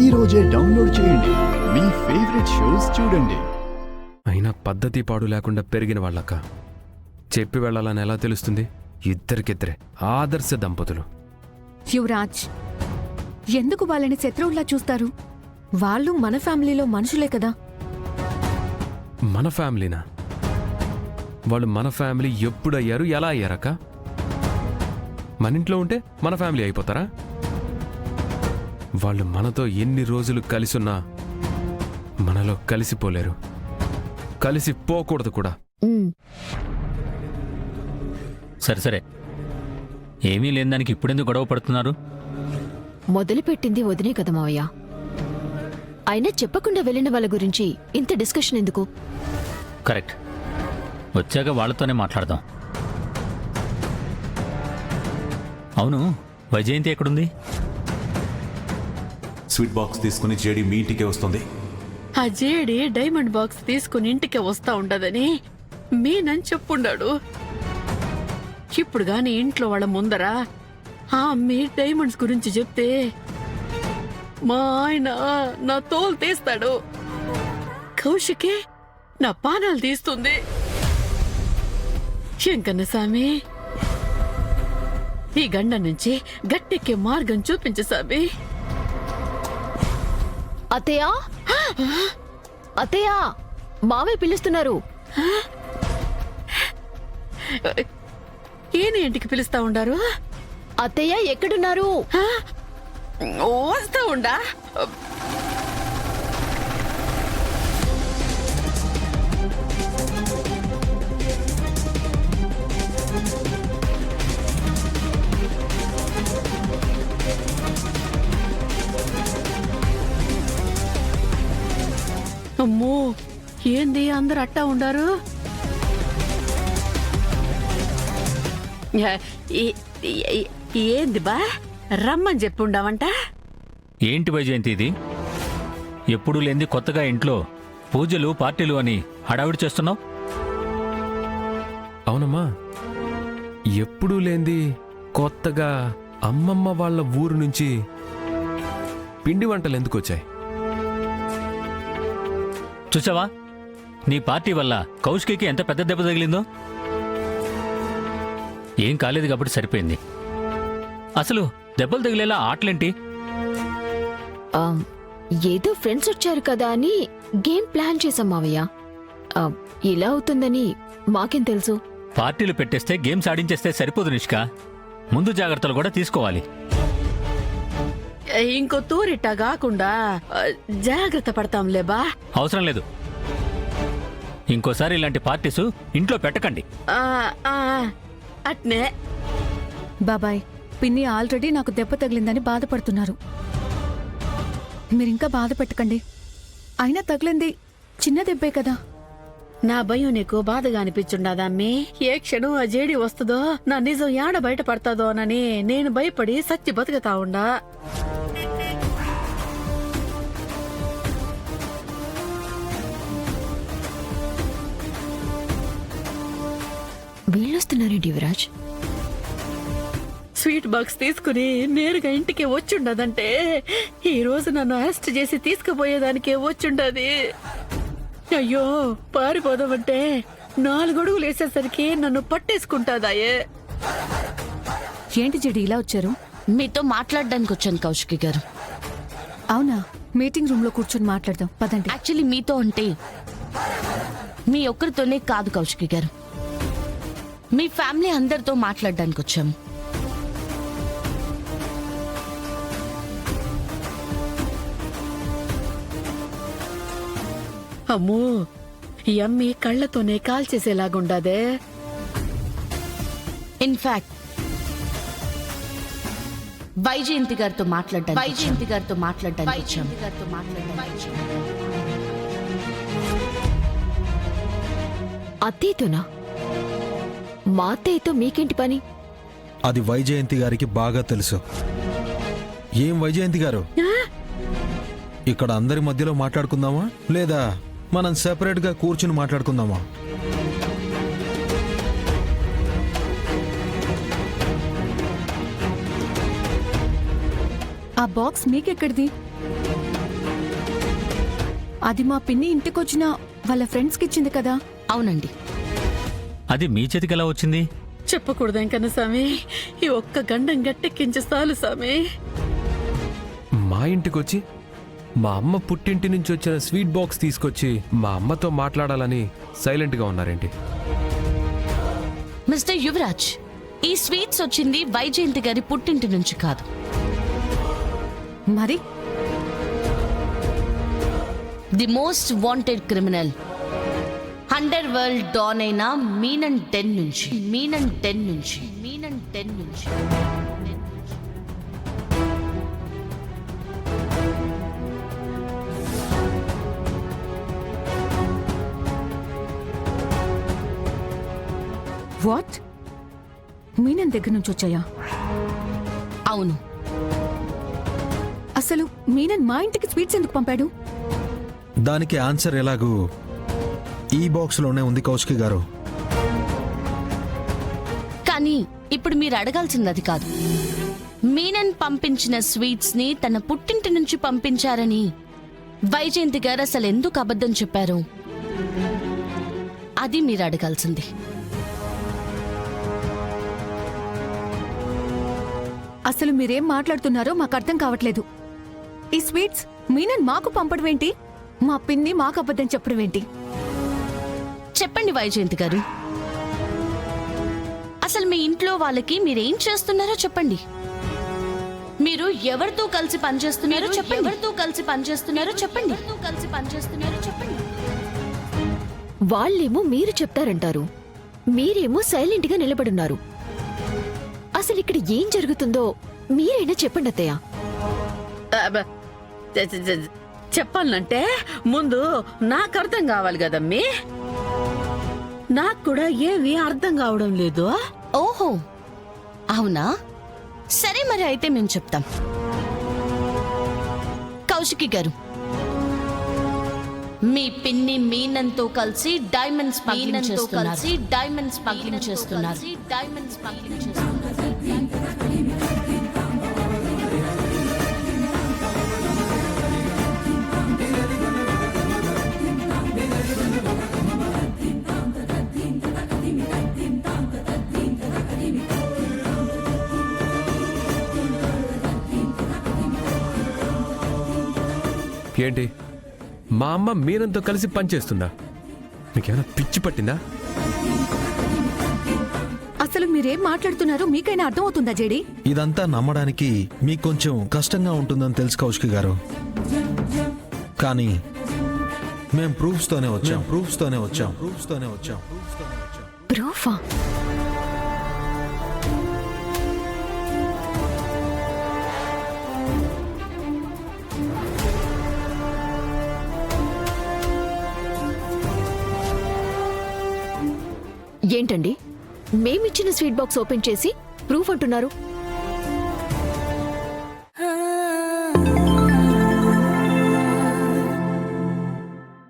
ఈ రోజే డౌన్లోడ్ చేయండి. మీ ఫేవరెట్ షోస్ చూడండి. అయినా పద్ధతి పాడు లేకుండా పెరిగిన వాళ్ళక్క చెప్పి వెళ్ళాలని ఎలా తెలుస్తుంది? ఇద్దరికిద్దరే ఆదర్శ దంపతులు. యువరాజ్, ఎందుకు వాళ్ళని శత్రువుల్లా చూస్తారు? వాళ్ళు మన ఫ్యామిలీలో మనుషులే కదా. మన ఫ్యామిలీనా? వాళ్ళు మన ఫ్యామిలీ ఎప్పుడయ్యారు, ఎలా అయ్యారక్క? మన ఇంట్లో ఉంటే మన ఫ్యామిలీ అయిపోతారా? వాళ్ళు మనతో ఎన్ని రోజులు కలిసున్నా మనలో కలిసిపోలేరు, కలిసిపోకూడదు కూడా. సరే ఏమీ లేని దానికి ఇప్పుడెందుకు గొడవ పడుతున్నారు? మొదలుపెట్టింది వదినే కదా మావయ్య. అయినా చెప్పకుండా వెళ్ళిన వాళ్ళ గురించి ఇంత డిస్కషన్ ఎందుకు? కరెక్ట్, వచ్చాక వాళ్ళతోనే మాట్లాడదాం. అవును, వైజయంతి ఎక్కడుంది? స్వీట్ బాక్స్ తీసుకుని జేడి మీ ఇంటికే వస్తుంది. ఆ జేడి డైమండ్ బాక్స్ తీసుకుని ఇంటికే వస్తా ఉండదని మీనని చెప్పుండాడు. ఇప్పుడు గాని ఇంట్లో వాళ్ళ ముందర ఆ మీ డైమండ్స్ గురించి చెప్తే మా ఆయన నా తోలు తీస్తాడు, కౌశికే నా పానాలు తీస్తుంది. శంకన్న స్వామి, ఈ గండ నుంచి గట్టెక్కే మార్గం చూపించు స్వామి. అత్తయ్యా, అత్తయ్యా, మావయ్య పిలుస్తున్నారు. ఈయన ఇంటికి పిలుస్తా ఉండారు? అత్తయ్య ఎక్కడున్నారు? వస్తా ఉండా. అమ్మో, ఏంది అందరు అట్టా ఉండారు? ఏంది బా, రమ్మని చెప్పి ఉండవంట. ఏంటి వైజయంతి ఇది? ఎప్పుడూ లేంది కొత్తగా ఇంట్లో పూజలు పార్టీలు అని హడావిడి చేస్తున్నావు? అవునమ్మా, ఎప్పుడూ లేంది కొత్తగా అమ్మమ్మ వాళ్ళ ఊరు నుంచి పిండి వంటలు ఎందుకు వచ్చాయి? చూసావా, నీ పార్టీ వల్ల కౌశికి ఎంత పెద్ద దెబ్బ తగిలిందో. ఏం కాలేదు కాబట్టి సరిపోయింది. అసలు దెబ్బలు తగిలేలా ఆటలేంటి? ఏదో ఫ్రెండ్స్ వచ్చారు కదా అని గేమ్ ప్లాన్ చేశాం మావయ్య. ఇలా అవుతుందని మాకేం తెలుసు? పార్టీలు పెట్టేస్తే గేమ్స్ ఆడించేస్తే సరిపోదు నిష్క, ముందు జాగ్రత్తలు కూడా తీసుకోవాలి. ఇంకో తూరిట్టా కాకుండా జాగ్రత్త పడతాంలే బా. అవసరం లేదు, ఇంకోసారి ఇలాంటి పార్టీసు ఇంట్లో పెట్టకండి. అట్నే. బాబాయ్, పిన్ని ఆల్రెడీ నాకు దెబ్బ తగిలిందని బాధపడుతున్నారు. మీరింకా బాధ పెట్టకండి. అయినా తగిలింది చిన్న దెబ్బే కదా. నా భయం నీకు బాధగా అనిపించుండదమ్మి. ఏ క్షణం ఆ జేడి వస్తుందో, నా నిజం యాడ బయట పడతాదోనని నేను భయపడి సచ్చి బతుకుతా ఉండా. వీళ్ళొస్తున్నారేంటి యువరాజ్? స్వీట్ బాక్స్ తీసుకుని నేరుగా ఇంటికి వచ్చుండదంటే ఈ రోజు నన్ను అరెస్ట్ చేసి తీసుకుపోయేదానికే వచ్చుండది. అయ్యో, పారిపోదామంటే 4 అడుగులు వేసేసరికి నన్ను పట్టేసుకుంటాదాయే. ఏంటి జడి ఇలా వచ్చారు? మీతో మాట్లాడడానికి వచ్చాను కౌశికి గారు. అవునా? మీటింగ్ రూమ్ లో కూర్చొని మాట్లాడదాం పదండి. యాక్చువల్లీ మీతో అంటే మీ ఒక్కరితోనే కాదు కౌశికి గారు, మీ ఫ్యామిలీ అందరితో మాట్లాడడానికి వచ్చాము. అమ్మో, ఈ అమ్మి కళ్ళతోనే కాల్చేసేలాగుండదే. ఇన్ఫాక్ట్ వైజయంతి గారితో మాట్లాడడానికి వచ్చాము. అత్తయ్యతోనా? మా అత్తయ్యతో మీకేంటి పని? అది వైజయంతి గారికి బాగా తెలుసు. ఏం వైజయంతి గారు, ఇక్కడ అందరి మధ్యలో మాట్లాడుకుందామా లేదా మనం సెపరేట్ గా కూర్చుని మాట్లాడుకుందామా? ఆ బాక్స్ మీకెక్కడిది? అది మా పిన్ని ఇంటికొచ్చిన వాళ్ళ ఫ్రెండ్స్కి ఇచ్చింది కదా. అవునండి. అది మీ చేతికి ఎలా వచ్చింది? చెప్పకూడదేం కన్నా స్వామి, ఈ ఒక్క గండం గట్టెక్కించి చాలు స్వామి. మా ఇంటికొచ్చి మా అమ్మ పుట్టింటి నుంచి వచ్చిన స్వీట్ బాక్స్ తీసుకొచ్చి మా అమ్మతో మాట్లాడాలని సైలెంట్గా ఉన్నారేంటి? మిస్టర్ యువరాజ్, ఈ స్వీట్స్ వచ్చింది వైజయంతి గారి పుట్టింటి నుంచి కాదు. మరి the most wanted criminal, underworld don అయిన మీనన్ డెన్ నుంచి. వాట్? మీనన్ దగ్గర నుంచి వచ్చాయా? అవును. అసలు మీనన్ మా ఇంటికి స్వీట్స్ ఎందుకు పంపాడు? దానికి ఆన్సర్ ఎలాగూ ఈ బాక్స్లోనే ఉంది కౌశికి గారు. కానీ ఇప్పుడు మీరు అడగాల్సింది అది కాదు. మీనన్ పంపించిన స్వీట్స్ ని తన పుట్టింటి నుంచి పంపించారని వైజయంతి గారు అసలు ఎందుకు అబద్ధం చెప్పారు, అది మీరు అడగాల్సింది. అసలు మీరేం మాట్లాడుతున్నారో మాకు అర్థం కావట్లేదు. ఈ స్వీట్స్ మీనన్ మాకు పంపడం ఏంటి? మా పిన్ని మాకు అబద్ధం చెప్పడం ఏంటి? చెప్పండి వైజయంతి గారు, అసలు మీ ఇంట్లో వాళ్ళకి మీరేం చేస్తున్నారో చెప్పండి. మీరు ఎవరితో కలిసి పనిచేస్తున్నారో చెప్పండి. వాళ్ళేమో మీరు చెప్తారంటారు, మీరేమో సైలెంట్ గా నిలబడున్నారు. అసలు ఇక్కడ ఏం జరుగుతుందో మీరైనా చెప్పండి అత్తయ్య. అబ్బ, చెప్పాలంటే ముందు నాకు అర్థం కావాలి కదమ్మీ. నాకు కూడా ఏమీ అర్థం కావడం లేదు. ఓహో అవునా, సరే మరి అయితే మేము చెప్తాం. కౌశికి గారు, మీ పిన్ని మీనంతో కలిసి డైమండ్స్ స్మగ్లింగ్ చేస్తున్నారు. ఏంటి, మా అమ్మ మీనంతో కలిసి పనిచేస్తుందా? మీకేమైనా పిచ్చి పట్టిందా? అసలు మీరేం మాట్లాడుతున్నారో మీకైనా అర్థమవుతుందా జేడి? ఇదంతా నమ్మడానికి మీకు కొంచెం కష్టంగా ఉంటుందని తెలుసు కౌశికి గారు, కానీ మేం ప్రూఫ్స్తోనే వచ్చాం. ప్రూఫా? ఏంటండి, మేమిచ్చిన స్వీట్ బాక్స్ ఓపెన్ చేసి ప్రూఫ్ అంటున్నారు?